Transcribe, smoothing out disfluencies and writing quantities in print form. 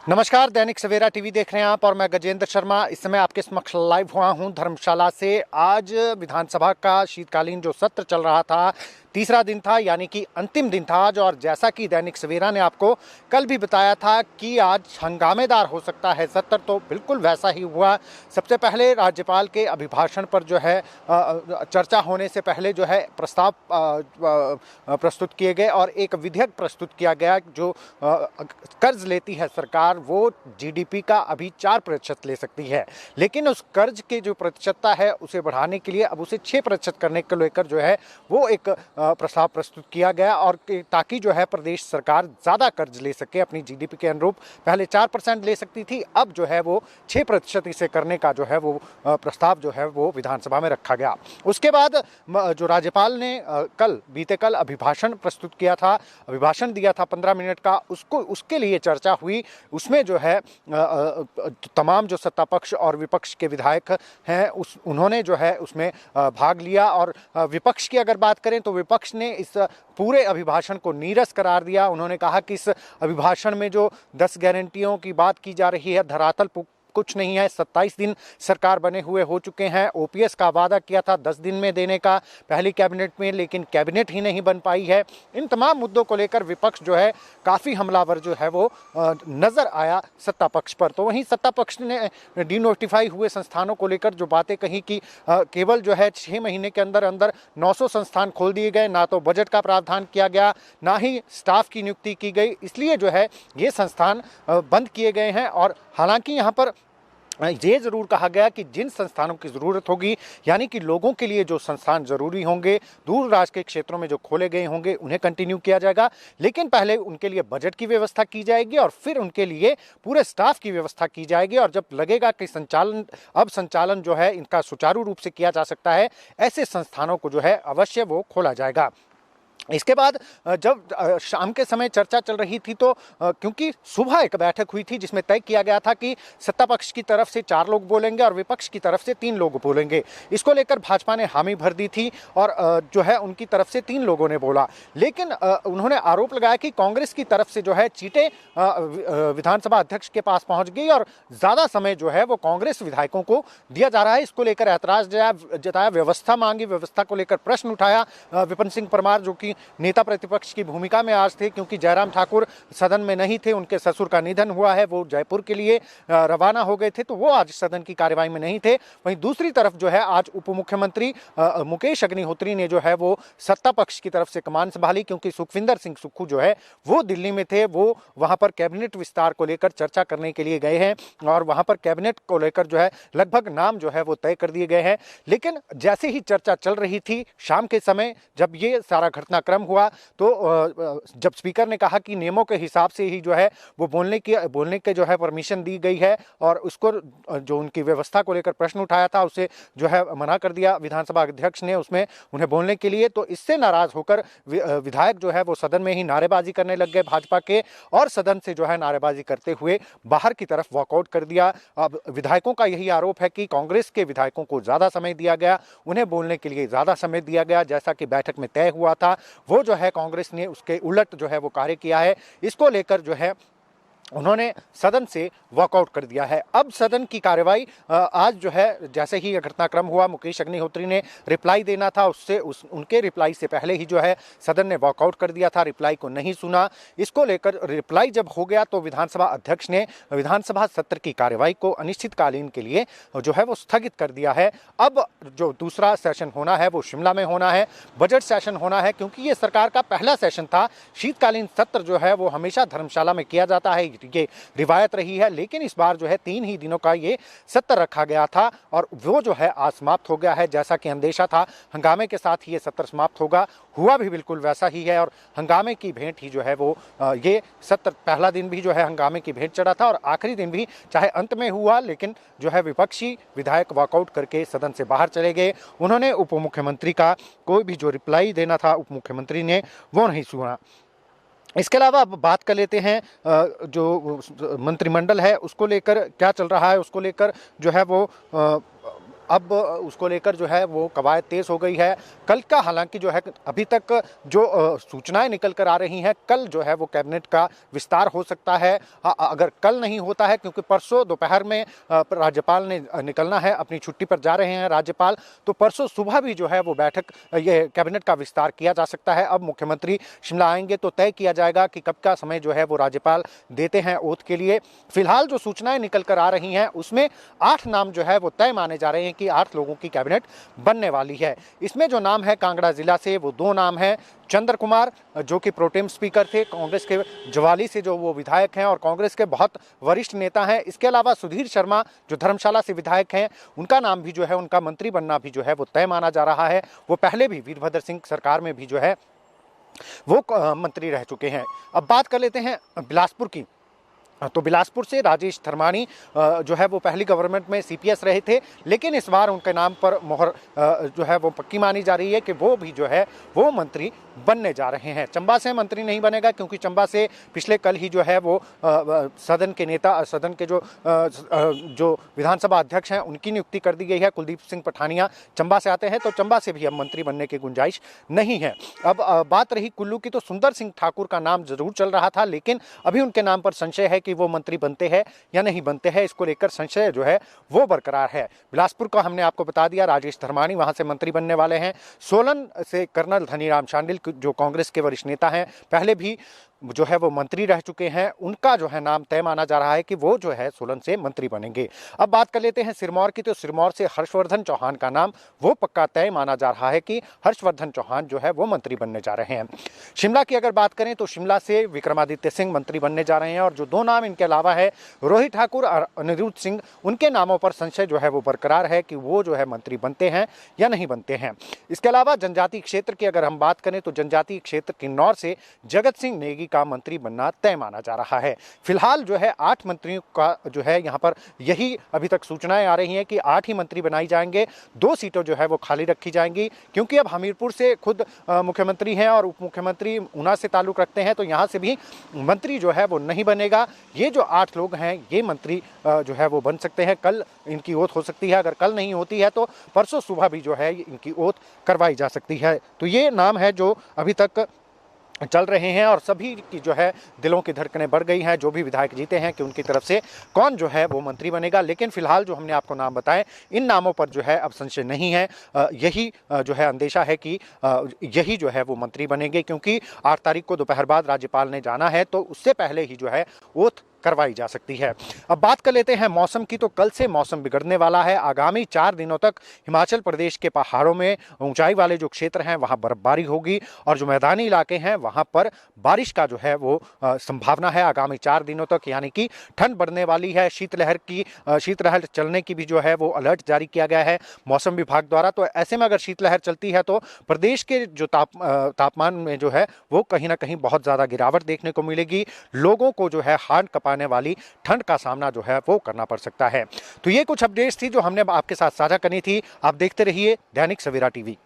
नमस्कार, दैनिक सवेरा टीवी देख रहे हैं आप और मैं गजेंद्र शर्मा इस समय आपके समक्ष लाइव हुआ हूं धर्मशाला से। आज विधानसभा का शीतकालीन जो सत्र चल रहा था, तीसरा दिन था, यानी कि अंतिम दिन था आज। और जैसा कि दैनिक सवेरा ने आपको कल भी बताया था कि आज हंगामेदार हो सकता है सत्र, तो बिल्कुल वैसा ही हुआ। सबसे पहले राज्यपाल के अभिभाषण पर जो है चर्चा होने से पहले जो है प्रस्ताव प्रस्तुत किए गए और एक विधेयक प्रस्तुत किया गया जो कर्ज लेती है सरकार, वो जीडीपी का अभी 4% ले सकती है, लेकिन उस कर्ज के जो प्रतिशतता है उसे बढ़ाने के लिए अब उसे 6% करने को लेकर जो है वो एक प्रस्ताव प्रस्तुत किया गया, और ताकि जो है प्रदेश सरकार ज़्यादा कर्ज ले सके अपनी जीडीपी के अनुरूप। पहले 4% ले सकती थी, अब जो है वो 6% इसे करने का जो है वो प्रस्ताव जो है वो विधानसभा में रखा गया। उसके बाद जो राज्यपाल ने बीते कल अभिभाषण प्रस्तुत किया था, अभिभाषण दिया था 15 मिनट का, उसके लिए चर्चा हुई। उसमें जो है तमाम जो सत्ता पक्ष और विपक्ष के विधायक हैं उन्होंने जो है उसमें भाग लिया। और विपक्ष की अगर बात करें तो विपक्ष ने इस पूरे अभिभाषण को नीरस करार दिया। उन्होंने कहा कि इस अभिभाषण में जो 10 गारंटियों की बात की जा रही है, धरातल कुछ नहीं है। 27 दिन सरकार बने हुए हो चुके हैं। ओपीएस का वादा किया था 10 दिन में देने का पहली कैबिनेट में, लेकिन कैबिनेट ही नहीं बन पाई है। इन तमाम मुद्दों को लेकर विपक्ष जो है काफ़ी हमलावर जो है वो नज़र आया सत्ता पक्ष पर। तो वहीं सत्ता पक्ष ने डिनोटिफाई हुए संस्थानों को लेकर जो बातें कही कि केवल जो है 6 महीने के अंदर अंदर 900 संस्थान खोल दिए गए, ना तो बजट का प्रावधान किया गया, ना ही स्टाफ की नियुक्ति की गई, इसलिए जो है ये संस्थान बंद किए गए हैं। और हालांकि यहाँ पर ये ज़रूर कहा गया कि जिन संस्थानों की ज़रूरत होगी, यानी कि लोगों के लिए जो संस्थान ज़रूरी होंगे, दूर दराज के क्षेत्रों में जो खोले गए होंगे, उन्हें कंटिन्यू किया जाएगा, लेकिन पहले उनके लिए बजट की व्यवस्था की जाएगी और फिर उनके लिए पूरे स्टाफ की व्यवस्था की जाएगी। और जब लगेगा कि संचालन जो है इनका सुचारू रूप से किया जा सकता है, ऐसे संस्थानों को जो है अवश्य वो खोला जाएगा। इसके बाद जब शाम के समय चर्चा चल रही थी तो क्योंकि सुबह एक बैठक हुई थी जिसमें तय किया गया था कि सत्ता पक्ष की तरफ से 4 लोग बोलेंगे और विपक्ष की तरफ से 3 लोग बोलेंगे। इसको लेकर भाजपा ने हामी भर दी थी और जो है उनकी तरफ से 3 लोगों ने बोला, लेकिन उन्होंने आरोप लगाया कि कांग्रेस की तरफ से जो है चीटें विधानसभा अध्यक्ष के पास पहुंच गई और ज़्यादा समय जो है वो कांग्रेस विधायकों को दिया जा रहा है। इसको लेकर ऐतराज जताया, व्यवस्था मांगी, व्यवस्था को लेकर प्रश्न उठाया। विपिन सिंह परमार जो कि नेता प्रतिपक्ष की भूमिका में आज थे, क्योंकि जयराम ठाकुर सदन में नहीं थे, उनके ससुर का निधन हुआ है, वो जयपुर के लिए रवाना हो गए थे, तो वो आज सदन की कार्यवाही में नहीं थे। वहीं दूसरी तरफ जो है आज उप मुख्यमंत्री मुकेश अग्निहोत्री ने जो है वो सत्ता पक्ष की तरफ से कमान संभाली, क्योंकि सुखविंदर सिंह सुक्खू जो है वो दिल्ली में थे, वो वहां पर कैबिनेट विस्तार को लेकर चर्चा करने के लिए गए हैं और वहां पर कैबिनेट को लेकर जो है लगभग नाम जो है वो तय कर दिए गए हैं। लेकिन जैसे ही चर्चा चल रही थी शाम के समय, जब ये सारा घटनाक्रम हुआ, तो जब स्पीकर ने कहा कि नियमों के हिसाब से ही जो है वो बोलने के जो है परमिशन दी गई है, और उसको जो उनकी व्यवस्था को लेकर प्रश्न उठाया था उसे जो है मना कर दिया विधानसभा अध्यक्ष ने उसमें उन्हें बोलने के लिए। तो इससे नाराज होकर विधायक जो है वो सदन में ही नारेबाजी करने लग गए भाजपा के, और सदन से जो है नारेबाजी करते हुए बाहर की तरफ वॉकआउट कर दिया। अब विधायकों का यही आरोप है कि कांग्रेस के विधायकों को ज्यादा समय दिया गया, उन्हें बोलने के लिए ज्यादा समय दिया गया, जैसा कि बैठक में तय हुआ था वो जो है कांग्रेस ने उसके उलट जो है वो कार्य किया है। इसको लेकर जो है उन्होंने सदन से वॉकआउट कर दिया है। अब सदन की कार्रवाई आज जो है जैसे ही घटनाक्रम हुआ, मुकेश अग्निहोत्री ने रिप्लाई देना था, उनके रिप्लाई से पहले ही जो है सदन ने वॉकआउट कर दिया था, रिप्लाई को नहीं सुना। इसको लेकर रिप्लाई जब हो गया तो विधानसभा अध्यक्ष ने विधानसभा सत्र की कार्रवाई को अनिश्चितकालीन के लिए जो है वो स्थगित कर दिया है। अब जो दूसरा सेशन होना है वो शिमला में होना है, बजट सेशन होना है, क्योंकि ये सरकार का पहला सेशन था। शीतकालीन सत्र जो है वो हमेशा धर्मशाला में किया जाता है, ये रिवायत रही है, लेकिन इस बार जो है 3 ही दिनों का ये सत्र रखा गया था और वो जो है आज समाप्त हो गया है। जैसा कि अंदेशा था हंगामे के साथ ही ये सत्र समाप्त होगा, हुआ भी बिल्कुल वैसा ही है। और हंगामे की भेंट ही जो है वो ये सत्र पहला दिन भी जो है हंगामे की भेंट चढ़ा था और आखिरी दिन भी चाहे अंत में हुआ, लेकिन जो है विपक्षी विधायक वॉकआउट करके सदन से बाहर चले गए। उन्होंने उप मुख्यमंत्री का कोई भी जो रिप्लाई देना था उप मुख्यमंत्री ने वो नहीं सुना। इसके अलावा अब बात कर लेते हैं जो मंत्रिमंडल है उसको लेकर क्या चल रहा है, उसको लेकर जो है वो अब उसको लेकर जो है वो कवायद तेज हो गई है। कल का हालांकि जो है अभी तक जो सूचनाएं निकल कर आ रही हैं, कल जो है वो कैबिनेट का विस्तार हो सकता है। अगर कल नहीं होता है, क्योंकि परसों दोपहर में राज्यपाल ने निकलना है, अपनी छुट्टी पर जा रहे हैं राज्यपाल, तो परसों सुबह भी जो है वो बैठक, ये कैबिनेट का विस्तार किया जा सकता है। अब मुख्यमंत्री शिमला आएंगे तो तय किया जाएगा कि कब का समय जो है वो राज्यपाल देते हैं ओथ के लिए। फिलहाल जो सूचनाएं निकल कर आ रही हैं उसमें 8 नाम जो है वो तय माने जा रहे हैं कि 8 लोगों की कैबिनेट बनने वाली है। इसमें जो नाम है कांगड़ा जिला से, वो 2 नाम हैं। चंद्र कुमार जो कि प्रोटेम स्पीकर थे, कांग्रेस के जवाली से जो वो विधायक हैं और कांग्रेस के बहुत वरिष्ठ नेता हैं। इसके अलावा सुधीर शर्मा जो धर्मशाला से विधायक हैं, उनका नाम भी जो है, उनका मंत्री बनना भी जो है वो तय माना जा रहा है। वो पहले भी वीरभद्र सिंह सरकार में भी जो है वो मंत्री रह चुके हैं। अब बात कर लेते हैं बिलासपुर की। तो बिलासपुर से राजेश धर्माणी जो है वो पहली गवर्नमेंट में सीपीएस रहे थे, लेकिन इस बार उनके नाम पर मोहर जो है वो पक्की मानी जा रही है कि वो भी जो है वो मंत्री बनने जा रहे हैं। चंबा से मंत्री नहीं बनेगा, क्योंकि चंबा से पिछले कल ही जो है वो सदन के नेता, सदन के जो विधानसभा अध्यक्ष हैं, उनकी नियुक्ति कर दी गई है। कुलदीप सिंह पठानिया चंबा से आते हैं, तो चंबा से भी अब मंत्री बनने की गुंजाइश नहीं है। अब बात रही कुल्लू की, तो सुंदर सिंह ठाकुर का नाम जरूर चल रहा था, लेकिन अभी उनके नाम पर संशय है कि वो मंत्री बनते हैं या नहीं बनते हैं। इसको लेकर संशय जो है वो बरकरार है। बिलासपुर का हमने आपको बता दिया, राजेश धर्माणी वहां से मंत्री बनने वाले हैं। सोलन से कर्नल धनीराम शांडिल जो कांग्रेस के वरिष्ठ नेता हैं, पहले भी जो है वो मंत्री रह चुके हैं, उनका जो है नाम तय माना जा रहा है कि वो जो है सोलन से मंत्री बनेंगे। अब बात कर लेते हैं सिरमौर की, तो सिरमौर से हर्षवर्धन चौहान का नाम वो पक्का तय माना जा रहा है कि हर्षवर्धन चौहान जो है वो मंत्री बनने जा रहे हैं। शिमला की अगर बात करें तो शिमला से विक्रमादित्य सिंह मंत्री बनने जा रहे हैं, और जो 2 नाम इनके अलावा है रोहित ठाकुर और अनिरुद्ध सिंह, उनके नामों पर संशय जो है वो बरकरार है कि वो जो है मंत्री बनते हैं या नहीं बनते हैं। इसके अलावा जनजातीय क्षेत्र की अगर हम बात करें तो जनजातीय क्षेत्र किन्नौर से जगत सिंह नेगी का मंत्री बनना तय माना जा रहा है। फिलहाल जो है 8 मंत्रियों का जो है यहाँ पर यही अभी तक सूचनाएं आ रही हैं कि 8 ही मंत्री बनाई जाएंगे। 2 सीटें जो है वो खाली रखी जाएंगी, क्योंकि अब हमीरपुर से खुद मुख्यमंत्री हैं और उप मुख्यमंत्री ऊना से ताल्लुक रखते हैं, तो यहाँ से भी मंत्री जो है वो नहीं बनेगा। ये जो 8 लोग हैं ये मंत्री जो है वो बन सकते हैं। कल इनकी ओथ हो सकती है, अगर कल नहीं होती है तो परसों सुबह भी जो है इनकी ओथ करवाई जा सकती है। तो ये नाम है जो अभी तक चल रहे हैं, और सभी की जो है दिलों की धड़कनें बढ़ गई हैं, जो भी विधायक जीते हैं, कि उनकी तरफ से कौन जो है वो मंत्री बनेगा। लेकिन फिलहाल जो हमने आपको नाम बताए, इन नामों पर जो है अब संशय नहीं है। यही जो है अंदेशा है कि यही जो है वो मंत्री बनेंगे, क्योंकि 8 तारीख को दोपहर बाद राज्यपाल ने जाना है, तो उससे पहले ही जो है ओथ करवाई जा सकती है। अब बात कर लेते हैं मौसम की, तो कल से मौसम बिगड़ने वाला है। आगामी 4 दिनों तक हिमाचल प्रदेश के पहाड़ों में ऊंचाई वाले जो क्षेत्र हैं वहां बर्फबारी होगी, और जो मैदानी इलाके हैं वहां पर बारिश का जो है वो संभावना है आगामी 4 दिनों तक। यानी कि ठंड बढ़ने वाली है। शीतलहर चलने की भी जो है वो अलर्ट जारी किया गया है मौसम विभाग द्वारा। तो ऐसे में अगर शीतलहर चलती है तो प्रदेश के जो तापमान में जो है वो कहीं ना कहीं बहुत ज्यादा गिरावट देखने को मिलेगी। लोगों को जो है हाड़ कपाने वाली ठंड का सामना जो है वो करना पड़ सकता है। तो ये कुछ अपडेट्स थी जो हमने आपके साथ साझा करनी थी। आप देखते रहिए दैनिक सवेरा टीवी।